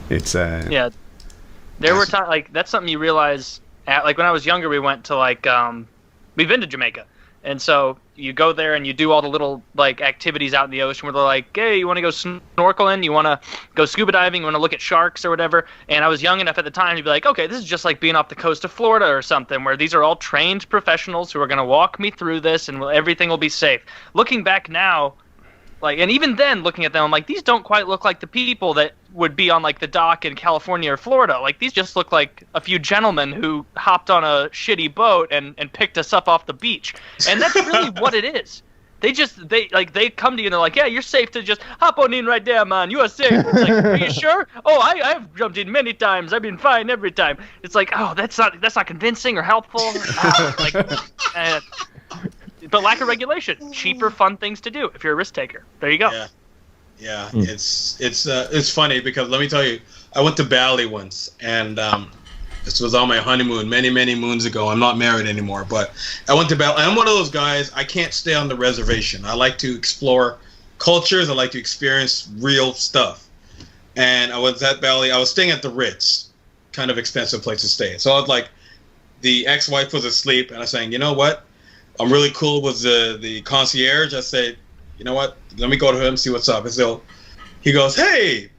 It's Yeah, there were times like that's something you realize. Like when I was younger, we went to we've been to Jamaica, and so you go there and you do all the little like activities out in the ocean where they're like, hey, you want to go snorkeling? You want to go scuba diving? You want to look at sharks or whatever? And I was young enough at the time to be like, okay, this is just like being off the coast of Florida or something, where these are all trained professionals who are going to walk me through this, and everything will be safe. Looking back now. Like, and even then, looking at them, I'm like, these don't quite look like the people that would be on, like, the dock in California or Florida. Like, these just look like a few gentlemen who hopped on a shitty boat and picked us up off the beach. And that's really what it is. They come to you and they're like, yeah, you're safe to just hop on in right there, man. You are safe. It's like, are you sure? Oh, I've jumped in many times. I've been fine every time. It's like, oh, that's not convincing or helpful. But lack of regulation, cheaper, fun things to do if you're a risk taker. There you go. Yeah. It's funny because let me tell you, I went to Bali once, and this was on my honeymoon many moons ago. I'm not married anymore, but I went to Bali. I'm one of those guys. I can't stay on the reservation. I like to explore cultures. I like to experience real stuff. And I was at Bali. I was staying at the Ritz, kind of expensive place to stay. So I was like, the ex-wife was asleep, and I was saying, you know what? I'm really cool with the concierge. I say, you know what? Let me go to him, see what's up. And so he goes, hey,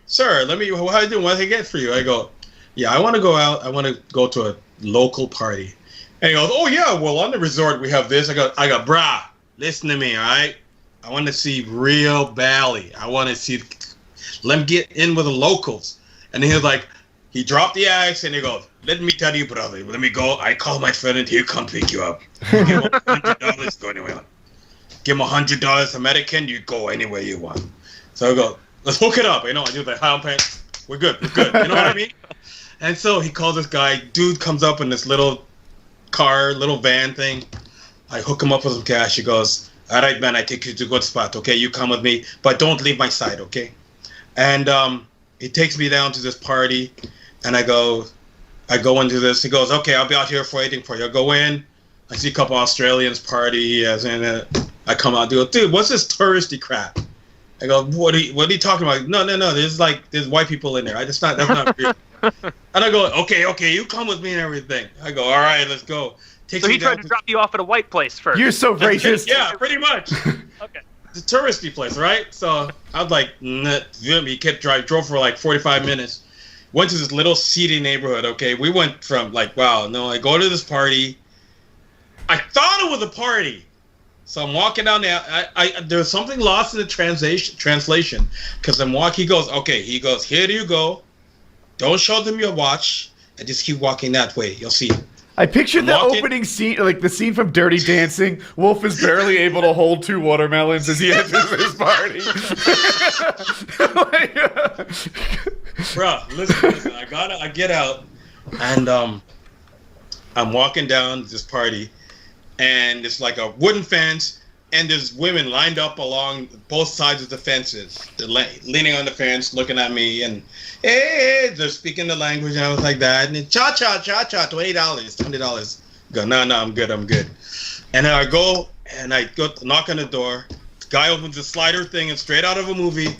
sir, how you doing? What can I get for you? I go, yeah, I want to go out. I want to go to a local party. And he goes, oh, yeah, well, on the resort we have this. I go, brah, listen to me, all right? I want to see real Bali. I want to see, let me get in with the locals. And he was like, he dropped the axe and he goes, let me tell you, brother. Let me go. I call my friend and he'll come pick you up. Give him $100, go anywhere. Give him $100 American, you go anywhere you want. So I go, let's hook it up. You know, I do the high pants. We're good. You know what I mean? And so he calls this guy. Dude comes up in this little van thing. I hook him up with some cash. He goes, all right, man, I take you to a good spot. Okay, you come with me, but don't leave my side, okay? And he takes me down to this party, and I go into this. He goes, okay, I'll be out here waiting for you. I go in. I see a couple Australians party. And I come out and go, dude, what's this touristy crap? I go, what are you talking about? No. There's white people in there. That's not real. And I go, okay, you come with me and everything. I go, all right, let's go. So he tried to drop you off at a white place first. You're so racist. Yeah, pretty much. Okay. It's a touristy place, right? So I was like, he kept drove for like 45 minutes. Went to this little seedy neighborhood, okay? We went from like, wow, no, I go to this party. I thought it was a party. So I'm walking down there. There's something lost in the translation. Because I'm walking, he goes, here you go. Don't show them your watch. And just keep walking that way. You'll see. I pictured the opening scene, like the scene from Dirty Dancing. Wolf is barely able to hold 2 watermelons as he enters his party. Bro, listen. I get out, and I'm walking down this party, and it's like a wooden fence, and there's women lined up along both sides of the fences. They're leaning on the fence, looking at me, and hey, they're speaking the language, and I was like that, and then cha-cha, $20. Go, no, I'm good. And then I go to knock on the door. The guy opens the slider thing, and straight out of a movie,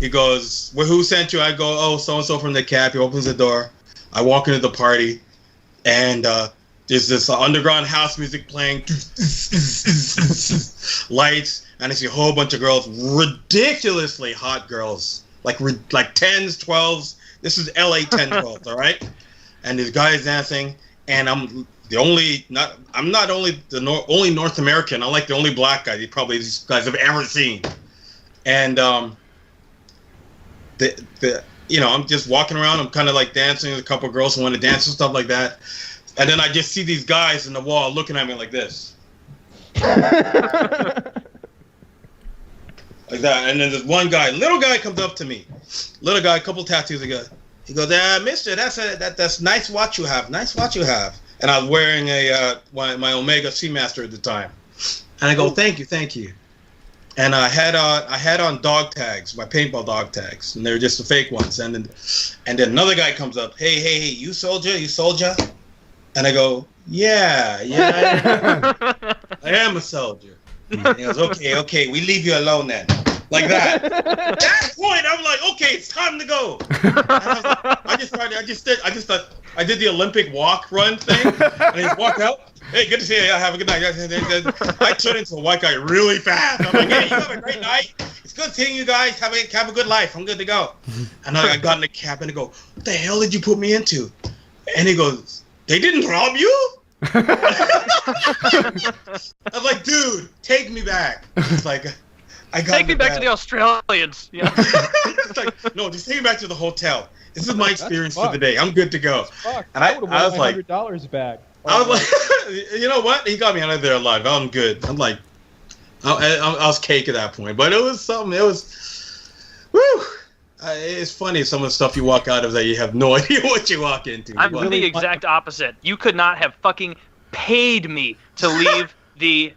he goes, well, who sent you? I go, oh, so-and-so from the cab. He opens the door. I walk into the party, and there's this underground house music playing, lights, and I see a whole bunch of girls, ridiculously hot girls, like 10s, 12s. This is LA 10, 12s, all right? And this guy is dancing, and I'm not only only North American. I'm like the only black guy these guys have ever seen. And I'm just walking around. I'm kind of like dancing with a couple of girls who want to dance and stuff like that. And then I just see these guys in the wall looking at me like this. Like that. And then this one guy, little guy, comes up to me. Little guy, a couple tattoos ago. He goes, mister, that's nice watch you have. Nice watch you have. And I was wearing my Omega Seamaster at the time. And I go, thank you. And I had on dog tags, my paintball dog tags. And they're just the fake ones. And then another guy comes up. Hey, you soldier? And I go, yeah, I am a soldier. And he goes, okay, we leave you alone then. like that. At that point, I'm like, okay, it's time to go. And I did the Olympic walk run thing, and he walked out. Hey, good to see you. Have a good night. I turned into a white guy really fast. I'm like, hey, you have a great night. It's good seeing you guys. Have a good life. I'm good to go. And I got in the cab and I go, what the hell did you put me into? And he goes, they didn't rob you? I was like, dude, take me back. It's like, I got take me back to the Australians. Yeah. It's like, no, just take me back to the hotel. This is my experience for the day. I'm good to go. And I was like, $100 back. I was like, you know what? He got me out of there alive. I'm good. I'm like, I was cake at that point. But it was something. It was, woo. It's funny some of the stuff you walk out of that you have no idea what you walk into. I'm the exact opposite. You could not have fucking paid me to leave the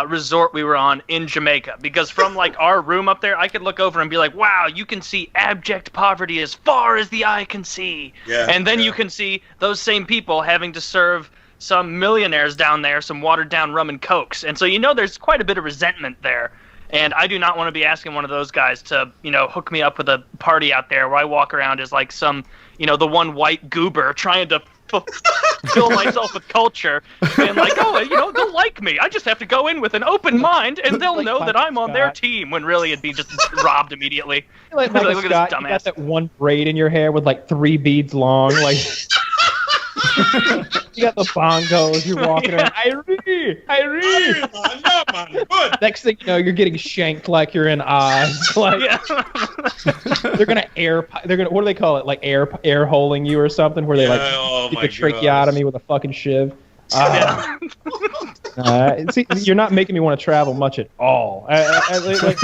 resort we were on in Jamaica, because from like our room up there, I could look over and be like, wow, you can see abject poverty as far as the eye can see. Yeah, and then you can see those same people having to serve some millionaires down there some watered down rum and cokes. And so there's quite a bit of resentment there. And I do not want to be asking one of those guys to, hook me up with a party out there where I walk around as like some, the one white goober trying to fill myself with culture and like, oh, they'll like me. I just have to go in with an open mind and they'll know that I'm on their team, when really it'd be just robbed immediately. Like look at this dumbass. You got that one braid in your hair with like 3 beads long, like... You got the bongos, you're walking around. Irene! Next thing you know, you're getting shanked like you're in Oz. Like, they're gonna what do they call it? Like air holing you or something, where they do a tracheotomy with a fucking shiv. See, you're not making me want to travel much at all. Like,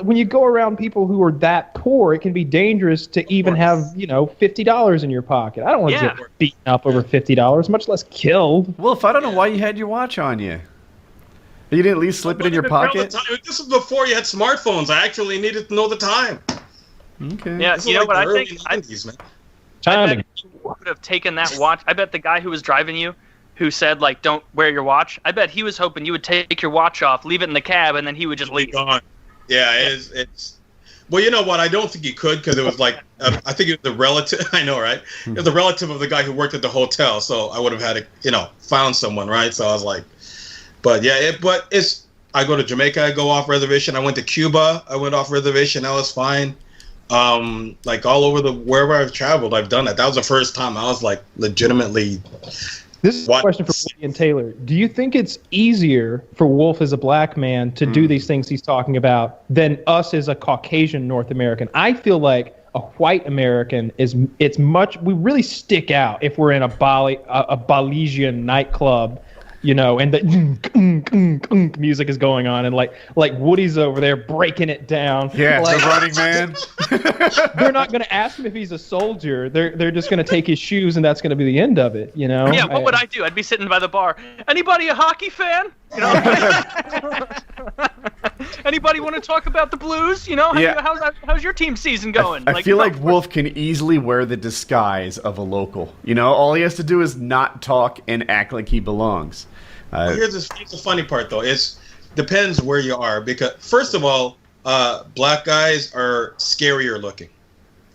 when you go around people who are that poor, it can be dangerous to even have, $50 in your pocket. I don't want to get beaten up over $50, much less killed. Wolf, I don't know why you had your watch on you. You didn't at least slip it in your pocket? This was before you had smartphones. I actually needed to know the time. Okay. Yeah, you know what I think? I bet you would have taken that watch. I bet the guy who was driving you, who said, like, don't wear your watch, I bet he was hoping you would take your watch off, leave it in the cab, and then he would just leave. Gone. Yeah, it's... Well, you know what? I don't think he could, because it was like... I think it was the relative... I know, right? It was the relative of the guy who worked at the hotel, so I would have had to, found someone, right? So I was like... But, yeah, I go to Jamaica, I go off reservation. I went to Cuba, I went off reservation, that was fine. Like all over wherever I've traveled, I've done that. That was the first time I was like legitimately. This is a question for Woody and Taylor. Do you think it's easier for Wolf as a black man to do these things he's talking about than us as a Caucasian North American? I feel like a white American we really stick out if we're in a Belizean nightclub. And the music is going on, and like Woody's over there breaking it down. Yeah, like, the running man. They're not going to ask him if he's a soldier. They're just going to take his shoes, and that's going to be the end of it. Yeah. What would I do? I'd be sitting by the bar. Anybody a hockey fan? Anybody want to talk about the Blues? How's your team season going? I feel like Wolf can easily wear the disguise of a local. All he has to do is not talk and act like he belongs. Here's the funny part, though. It depends where you are, because first of all, black guys are scarier looking.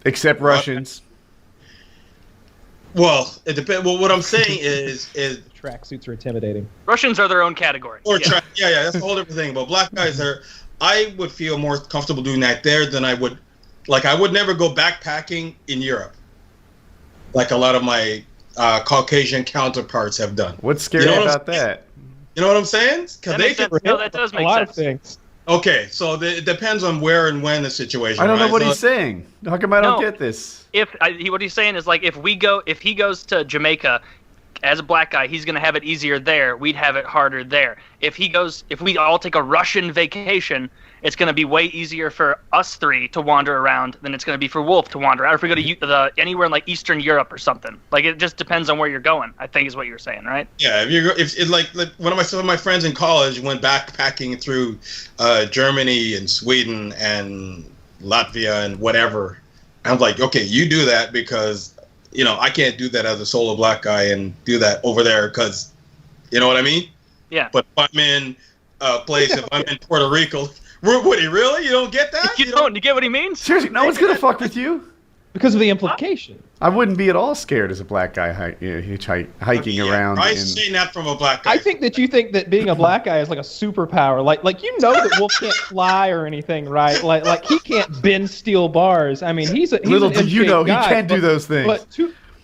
Except Russians. Well, it depends. Well, what I'm saying is tracksuits are intimidating. Russians are their own category. Yeah, that's a whole different thing. But black guys I would feel more comfortable doing that there than I would. Like, I would never go backpacking in Europe, like a lot of my Caucasian counterparts have done. What's scary about that? You know what I'm saying? That does make a lot sense. Of things. Okay, so it depends on where and when the situation. I don't know what he's saying. How come I don't get this? What he's saying is, like, if he goes to Jamaica as a black guy, he's gonna have it easier there. We'd have it harder there. If we all take a Russian vacation, it's gonna be way easier for us three to wander around than it's gonna be for Wolf to wander around. Or if we go to anywhere in like Eastern Europe or something, like, it just depends on where you're going, I think is what you're saying, right? Yeah, if one of my friends in college went backpacking through Germany and Sweden and Latvia and whatever. I'm like, okay, you do that, because I can't do that as a solo black guy and do that over there, because, you know what I mean? Yeah. But if I'm in a place, if I'm in Puerto Rico, Woody, really? You don't get that? You don't. You get what he means? Seriously, no one's gonna fuck with you. Because of the implication. I wouldn't be at all scared as a black guy hiking around. I see that from a black guy. I think that you think that being a black guy is like a superpower. Like you know that Wolf can't fly or anything, right? Like he can't bend steel bars. I mean, he's Little an do you know, guy, he can do those things.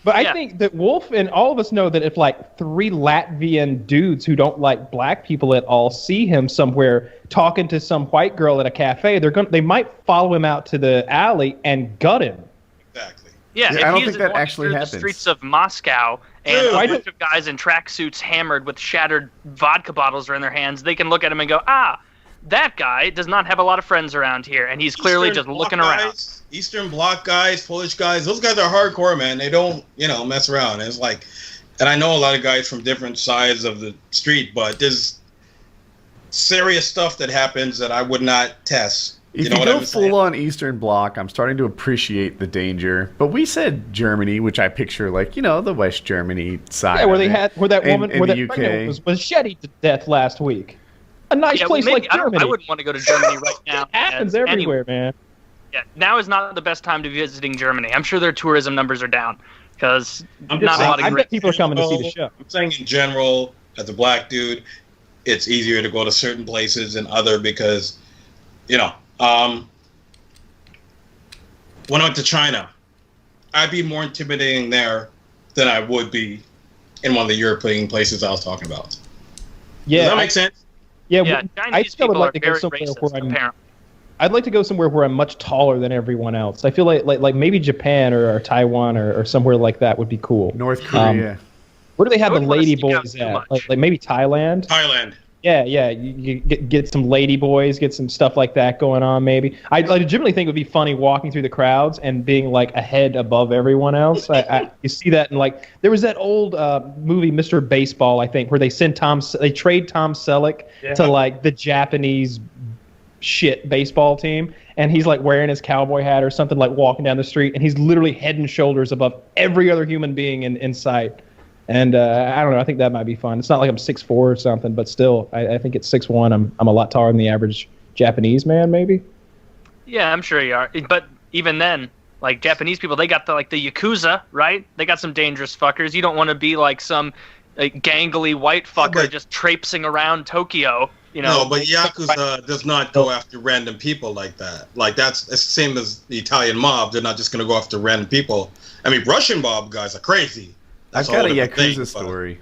But I think that Wolf and all of us know that if like 3 Latvian dudes who don't like black people at all see him somewhere talking to some white girl at a cafe, they might follow him out to the alley and gut him. Exactly. Yeah, I if don't he's think that walking actually through happens. the streets of Moscow and a bunch of guys in tracksuits hammered with shattered vodka bottles are in their hands, they can look at him and go, that guy does not have a lot of friends around here, and he's clearly just looking around. Eastern Bloc guys, Polish guys, those guys are hardcore, man. They don't, mess around. It's like, and I know a lot of guys from different sides of the street, but there's serious stuff that happens that I would not test. If you go full on Eastern Bloc, I'm starting to appreciate the danger. But we said Germany, which I picture like, the West Germany side. Yeah, where that woman UK was shedded to death last week. A nice place like Germany. I wouldn't want to go to Germany right now. It happens everywhere, man. Yeah, now is not the best time to be visiting Germany. I'm sure their tourism numbers are down because not a lot of I bet people are coming to see the show. I'm saying in general, as a black dude, it's easier to go to certain places than other because, when I went to China, I'd be more intimidating there than I would be in one of the European places I was talking about. Yeah, does that make sense? Yeah, I Chinese still would people like are to go very somewhere racist, where apparently. I'd like to go somewhere where I'm much taller than everyone else. I feel like maybe Japan or Taiwan or somewhere like that would be cool. North Korea. Where do they have the wouldn't wanna lady stick out boys too at? much. Like maybe Thailand? Thailand. Yeah. You get some lady boys, get some stuff like that going on. Maybe I legitimately think it would be funny walking through the crowds and being like a head above everyone else. You see that in like there was that old movie Mr. Baseball, I think, where they trade Tom Selleck to like the Japanese shit baseball team, and he's like wearing his cowboy hat or something, like walking down the street, and he's literally head and shoulders above every other human being in sight. And I don't know. I think that might be fun. It's not like I'm 6'4" or something, but still, I think at 6'1", I'm a lot taller than the average Japanese man, maybe. Yeah, I'm sure you are. But even then, like Japanese people, they got the Yakuza, right? They got some dangerous fuckers. You don't want to be like some gangly white fucker just traipsing around Tokyo. No, but Yakuza does not go after random people like that. Like it's the same as the Italian mob. They're not just going to go after random people. I mean, Russian mob guys are crazy. I've got a Yakuza story.